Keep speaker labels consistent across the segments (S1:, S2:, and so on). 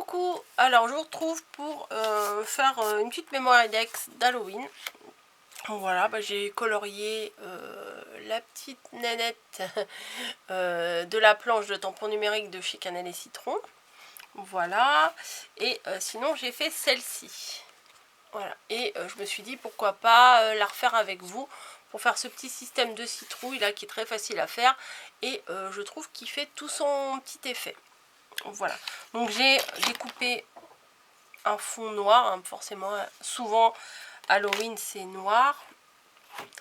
S1: Coucou, alors je vous retrouve pour faire une petite mémoire index d'Halloween. Voilà, j'ai colorié la petite nénette de la planche de tampon numérique de chez Cannelle et Citron. Voilà, et sinon j'ai fait celle-ci. Voilà, et je me suis dit pourquoi pas la refaire avec vous pour faire ce petit système de citrouille là qui est très facile à faire et je trouve qu'il fait tout son petit effet. Voilà, donc j'ai découpé un fond noir, hein, forcément, souvent Halloween c'est noir.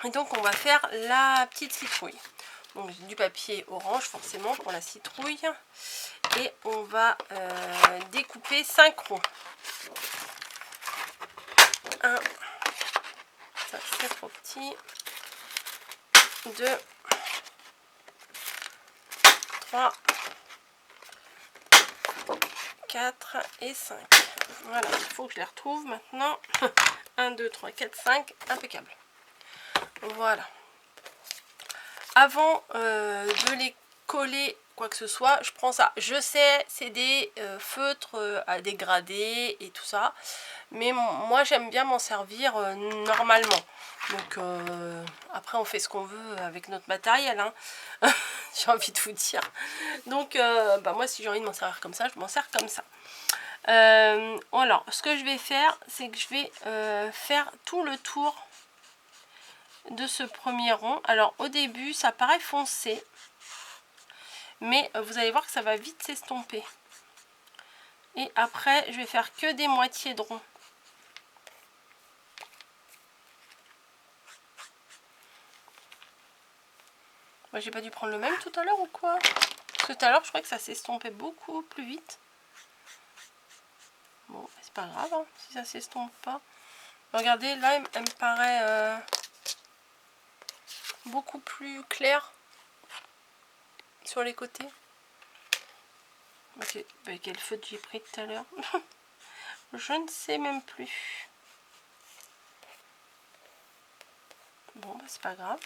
S1: Et donc on va faire la petite citrouille. Donc du papier orange forcément pour la citrouille. Et on va découper 5 ronds. 1, ça c'est trop petit. 2, 3, 4 et 5. Voilà, il faut que je les retrouve maintenant. 1, 2, 3, 4, 5, impeccable. Voilà. Avant de les coller quoi que ce soit, je prends ça. Je sais, c'est des feutres à dégrader et tout ça. Mais moi, j'aime bien m'en servir normalement. Donc, après, on fait ce qu'on veut avec notre matériel. Hein. J'ai envie de vous dire. Donc, moi, si j'ai envie de m'en servir comme ça, je m'en sers comme ça. Alors, ce que je vais faire, c'est que je vais faire tout le tour de ce premier rond. Alors, au début, ça paraît foncé. Mais vous allez voir que ça va vite s'estomper. Et après, je vais faire que des moitiés de rond. Moi, j'ai pas dû prendre le même tout à l'heure ou quoi? Parce que tout à l'heure, je crois que ça s'estompait beaucoup plus vite. Bon, c'est pas grave hein, si ça s'estompe pas. Regardez, là, elle me paraît beaucoup plus claire sur les côtés. Ok, quel feutre j'ai pris tout à l'heure? Je ne sais même plus. Bon, c'est pas grave.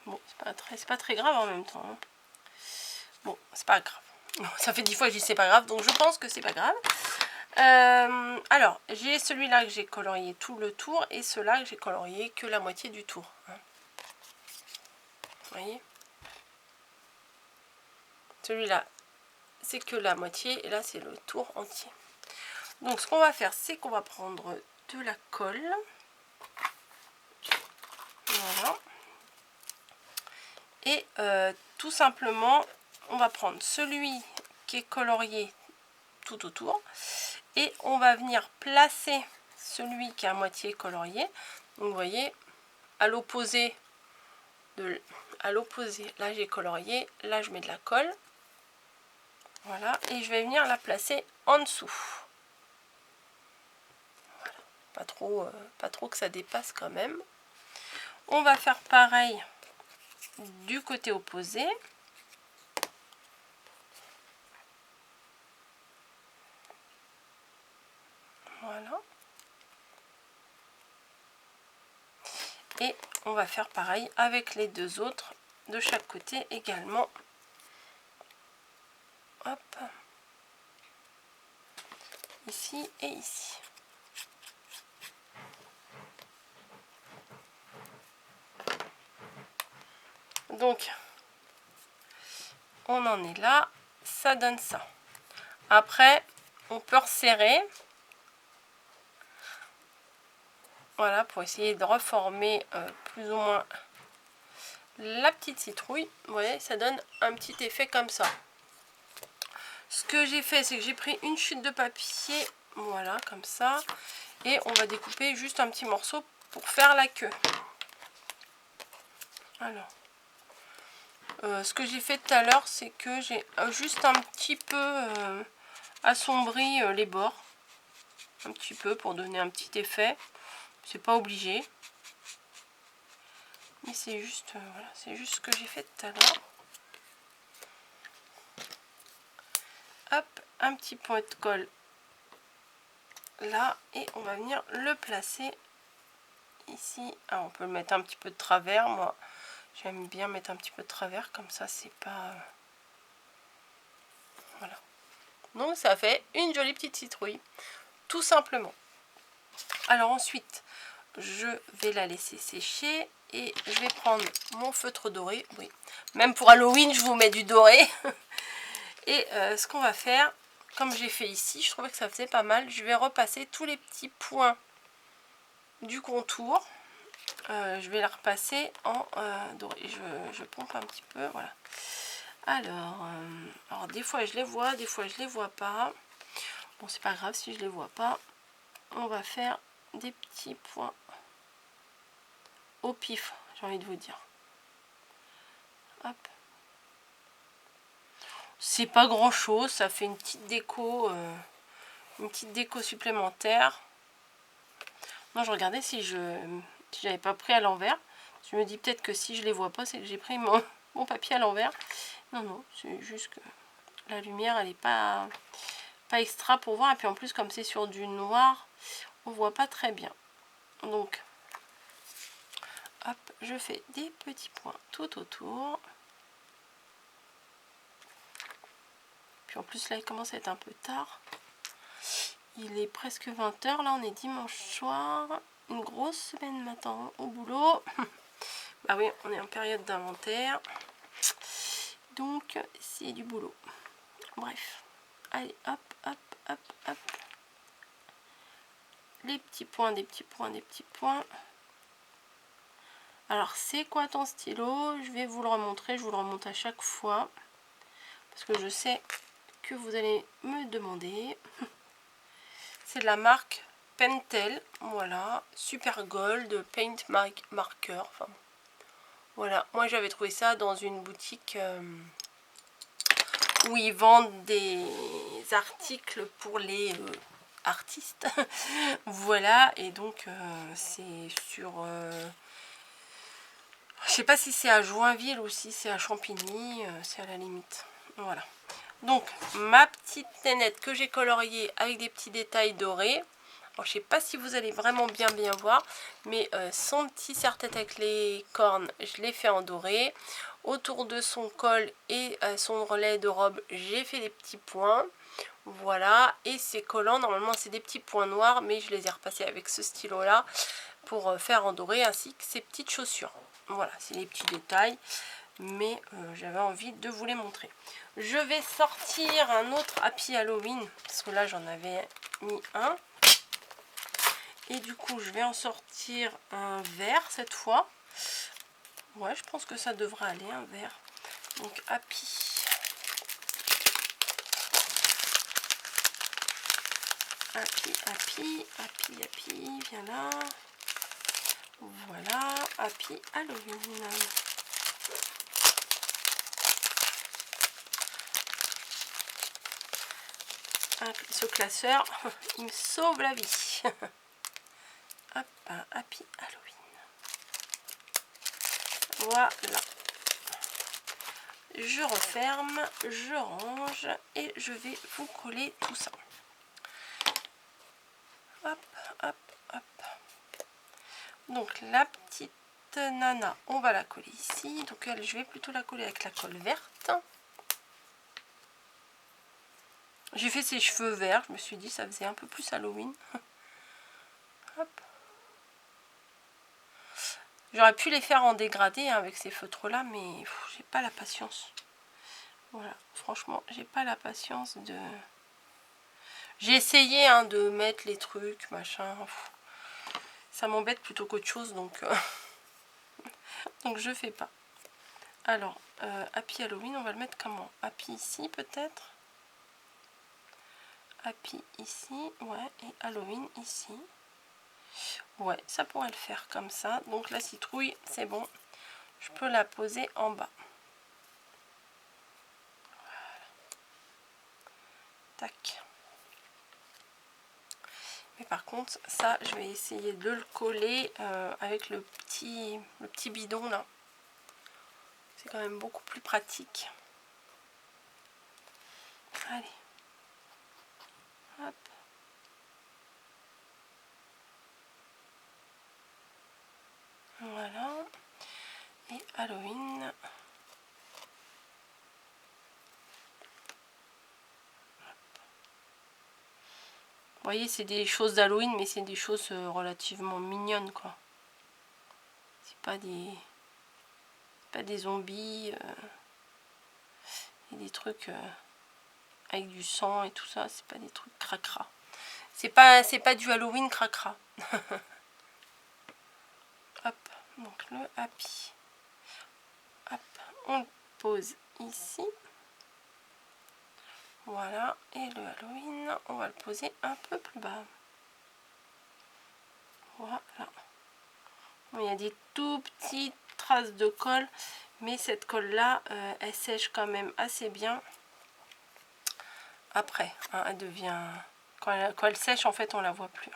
S1: Bon, c'est pas très grave en même temps. Hein. Bon, c'est pas grave. Ça fait 10 fois que je dis c'est pas grave, donc je pense que c'est pas grave. Alors, j'ai celui-là que j'ai colorié tout le tour et ceux-là que j'ai colorié que la moitié du tour. Hein. Vous voyez? Celui-là, c'est que la moitié et là, c'est le tour entier. Donc, ce qu'on va faire, c'est qu'on va prendre de la colle. Voilà. Et tout simplement, on va prendre celui qui est colorié tout autour et on va venir placer celui qui est à moitié colorié. Donc, vous voyez, à l'opposé là j'ai colorié, là je mets de la colle, voilà, et je vais venir la placer en dessous, voilà. Pas trop que ça dépasse quand même. On va faire pareil du côté opposé, voilà, et on va faire pareil avec les deux autres de chaque côté également. Hop, ici et ici. Donc, on en est là, ça donne ça. Après, on peut resserrer. Voilà, pour essayer de reformer plus ou moins la petite citrouille. Vous voyez, ça donne un petit effet comme ça. Ce que j'ai fait, c'est que j'ai pris une chute de papier, voilà, comme ça. Et on va découper juste un petit morceau pour faire la queue. Alors, ce que j'ai fait tout à l'heure, c'est que j'ai juste un petit peu assombri les bords. Un petit peu pour donner un petit effet. C'est pas obligé. Mais c'est juste, voilà, c'est juste ce que j'ai fait tout à l'heure. Hop, un petit point de colle là et on va venir le placer ici. Ah, on peut le mettre un petit peu de travers. Moi, j'aime bien mettre un petit peu de travers, comme ça, c'est pas... Voilà. Donc, ça fait une jolie petite citrouille, tout simplement. Alors ensuite, je vais la laisser sécher et je vais prendre mon feutre doré. Oui, même pour Halloween, je vous mets du doré. Et ce qu'on va faire, comme j'ai fait ici, je trouvais que ça faisait pas mal. Je vais repasser tous les petits points du contour. Je vais la repasser en doré. Je pompe un petit peu, voilà. Alors des fois je les vois, des fois je les vois pas. Bon, c'est pas grave si je les vois pas. On va faire des petits points au pif, j'ai envie de vous dire. Hop. C'est pas grand chose, ça fait une petite déco supplémentaire. Non, je regardais si j'avais pas pris à l'envers. Je me dis peut-être que si je les vois pas, c'est que j'ai pris mon papier à l'envers. Non, non, c'est juste que la lumière, elle est pas extra pour voir. Et puis en plus, comme c'est sur du noir, on voit pas très bien. Donc, hop, je fais des petits points tout autour. Puis en plus, là, il commence à être un peu tard. Il est presque 20 h. Là, on est dimanche soir. Une grosse semaine m'attend au boulot. Bah oui, on est en période d'inventaire. Donc, c'est du boulot. Bref. Allez, hop, hop, hop, hop. Les petits points, des petits points, des petits points. Alors, c'est quoi ton stylo? Je vais vous le remontrer. Je vous le remonte à chaque fois. Parce que je sais que vous allez me demander. C'est de la marque Pentel. Voilà. Super Gold Paint Marker. Enfin, voilà. Moi, j'avais trouvé ça dans une boutique où ils vendent des articles pour les artistes. Voilà. Et donc, c'est sur... je sais pas si c'est à Joinville ou si c'est à Champigny. C'est à la limite. Voilà. Donc, ma petite nénette que j'ai coloriée avec des petits détails dorés. Alors, je sais pas si vous allez vraiment bien voir, mais son petit serre-tête avec les cornes, je l'ai fait en doré. Autour de son col et son relais de robe, j'ai fait des petits points. Voilà, et ces collants, normalement c'est des petits points noirs, mais je les ai repassés avec ce stylo-là pour faire en doré, ainsi que ces petites chaussures. Voilà, c'est les petits détails, mais j'avais envie de vous les montrer. Je vais sortir un autre Happy Halloween, parce que là j'en avais mis un. Et du coup, je vais en sortir un vert cette fois. Ouais, je pense que ça devrait aller, un vert. Donc, Happy. Happy, Happy, Happy, Happy, viens là. Voilà, Happy Halloween. Ce classeur, il me sauve la vie. Hop, Happy Halloween. Voilà. Je referme, je range et je vais vous coller tout ça. Hop, hop, hop. Donc la petite nana, on va la coller ici. Donc elle, je vais plutôt la coller avec la colle verte. J'ai fait ses cheveux verts, je me suis dit ça faisait un peu plus Halloween. Hop. J'aurais pu les faire en dégradé hein, avec ces feutres là, mais j'ai pas la patience. Voilà, franchement, j'ai pas la patience de... J'ai essayé hein, de mettre les trucs, machin. Ça m'embête plutôt qu'autre chose, donc donc je fais pas. Alors, Happy Halloween, on va le mettre comment? Happy ici peut-être? Happy ici, ouais, et Halloween ici. Ouais, ça pourrait le faire comme ça. Donc la citrouille, c'est bon. Je peux la poser en bas. Voilà. Tac. Mais par contre, ça, je vais essayer de le coller avec le petit bidon là. C'est quand même beaucoup plus pratique. Allez. Hop. Voilà. Et Halloween. Vous voyez, c'est des choses d'Halloween, mais c'est des choses relativement mignonnes, quoi. C'est pas des zombies et des trucs avec du sang et tout ça. C'est pas des trucs cracra. C'est pas du Halloween cracra. Hop, donc le happy. Hop, on le pose ici. Voilà, et le Halloween, on va le poser un peu plus bas. Voilà. Bon, il y a des tout petites traces de colle, mais cette colle là, elle sèche quand même assez bien. Après, hein, elle devient... Quand elle sèche, en fait, on la voit plus.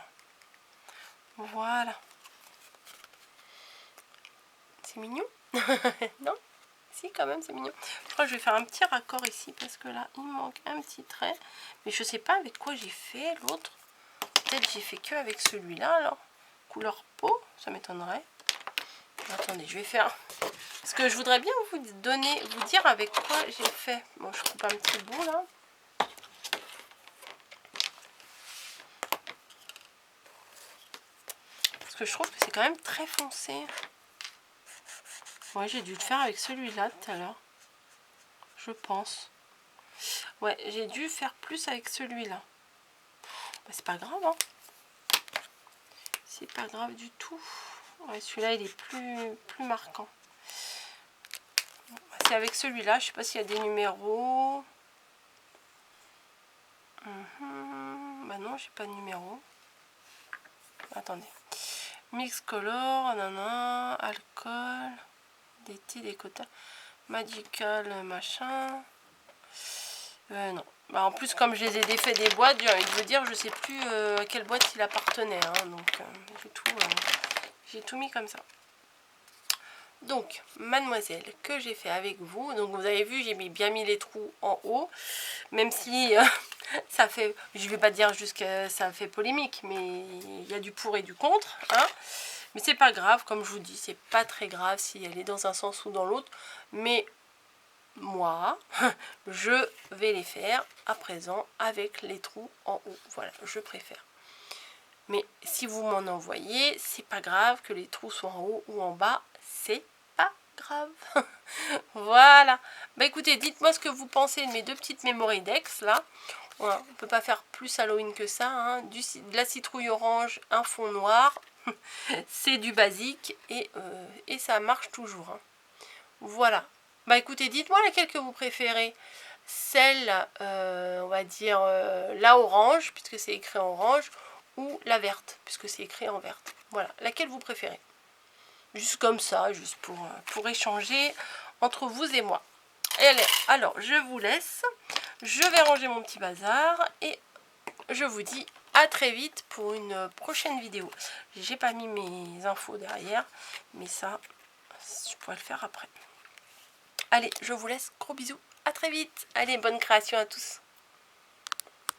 S1: Voilà. C'est mignon. Non? Si, quand même, c'est mignon. Je crois que je vais faire un petit raccord ici, parce que là, il manque un petit trait. Mais je sais pas avec quoi j'ai fait l'autre. Peut-être j'ai fait que avec celui-là, alors. Couleur peau, ça m'étonnerait. Attendez, je vais faire... Parce que je voudrais bien vous dire avec quoi j'ai fait. Bon, je coupe un petit bout, là. Parce que je trouve que c'est quand même très foncé. Ouais, j'ai dû le faire avec celui-là tout à l'heure. Je pense. Ouais, j'ai dû faire plus avec celui-là. Bah, c'est pas grave, hein. C'est pas grave du tout. Ouais, celui-là, il est plus marquant. C'est avec celui-là. Je sais pas s'il y a des numéros. Bah non, j'ai pas de numéro. Attendez. Mix color, nanana, alcool, DT, des quotas, magical, machin. Non. Bah, en plus, comme je les ai défaits des boîtes, j'ai envie de vous dire, je sais plus à quelle boîte il appartenait. Hein, donc, j'ai tout mis comme ça. Donc, mademoiselle, que j'ai fait avec vous. Donc, vous avez vu, j'ai bien mis les trous en haut. Même si ça fait, je vais pas dire jusqu'à ça fait polémique, mais il y a du pour et du contre. Hein. Mais c'est pas grave, comme je vous dis, c'est pas très grave si elle est dans un sens ou dans l'autre. Mais moi, je vais les faire à présent avec les trous en haut. Voilà, je préfère. Mais si vous m'en envoyez, c'est pas grave que les trous soient en haut ou en bas, c'est pas grave. Voilà. Bah écoutez, dites-moi ce que vous pensez de mes deux petites Memory Dex là. Voilà, on peut pas faire plus Halloween que ça. Hein. De la citrouille orange, un fond noir. C'est du basique et ça marche toujours. Hein. Voilà. Bah écoutez, dites-moi laquelle que vous préférez. Celle, on va dire, la orange, puisque c'est écrit en orange, ou la verte, puisque c'est écrit en verte. Voilà, laquelle vous préférez. Juste comme ça, juste pour échanger entre vous et moi. Et allez, alors, je vous laisse. Je vais ranger mon petit bazar et je vous dis à très vite pour une prochaine vidéo. J'ai pas mis mes infos derrière, mais ça, je pourrais le faire après. Allez, je vous laisse. Gros bisous. À très vite. Allez, bonne création à tous.